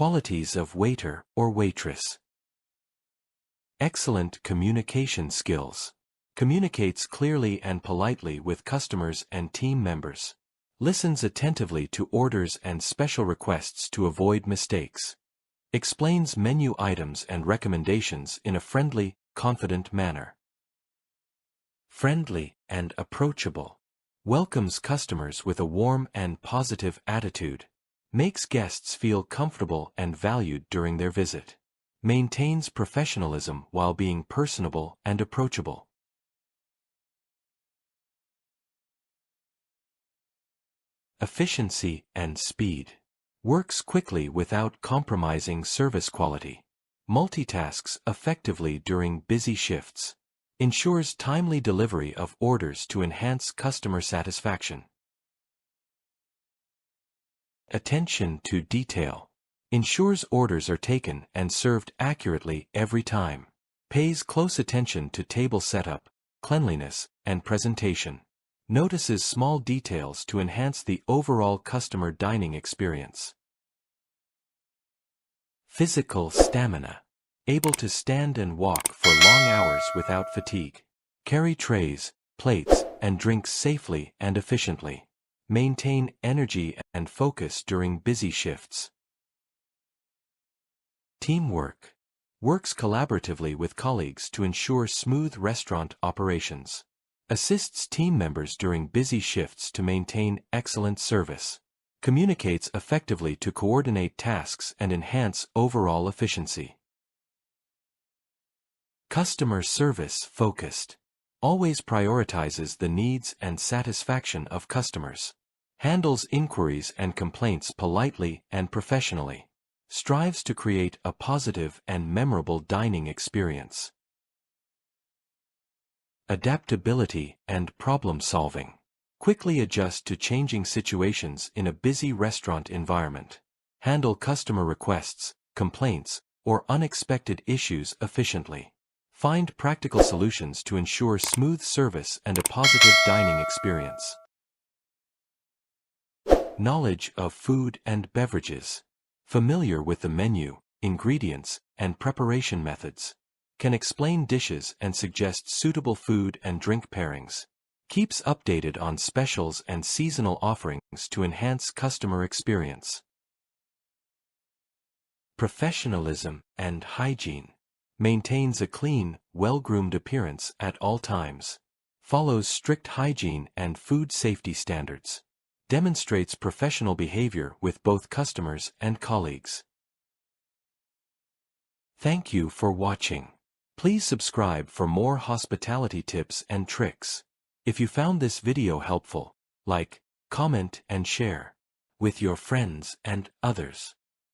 Qualities of waiter or waitress. Excellent communication skills. Communicates clearly and politely with customers and team members. Listens attentively to orders and special requests to avoid mistakes. Explains menu items and recommendations in a friendly, confident manner. Friendly and approachable. Welcomes customers with a warm and positive attitude. Makes guests feel comfortable and valued during their visit. Maintains professionalism while being personable and approachable. Efficiency and speed. Works quickly without compromising service quality. Multitasks effectively during busy shifts. Ensures timely delivery of orders to enhance customer satisfaction. Attention to detail. Ensures orders are taken and served accurately every time. Pays close attention to table setup, cleanliness, and presentation. Notices small details to enhance the overall customer dining experience. Physical stamina. Able to stand and walk for long hours without fatigue. Carry trays, plates, and drinks safely and efficiently. Maintain energy and focus during busy shifts. Teamwork. Works collaboratively with colleagues to ensure smooth restaurant operations. Assists team members during busy shifts to maintain excellent service. Communicates effectively to coordinate tasks and enhance overall efficiency. Customer service focused. Always prioritizes the needs and satisfaction of customers. Handles inquiries and complaints politely and professionally. Strives to create a positive and memorable dining experience. Adaptability and problem solving. Quickly adjust to changing situations in a busy restaurant environment. Handle customer requests, complaints, or unexpected issues efficiently. Find practical solutions to ensure smooth service and a positive dining experience. Knowledge of food and beverages. Familiar with the menu, ingredients, and preparation methods. Can explain dishes and suggest suitable food and drink pairings. Keeps updated on specials and seasonal offerings to enhance customer experience. Professionalism and hygiene. Maintains a clean, well-groomed appearance at all times. Follows strict hygiene and food safety standards. Demonstrates professional behavior with both customers and colleagues. Thank you for watching. Please subscribe for more hospitality tips and tricks. If you found this video helpful, like, comment, and share with your friends and others.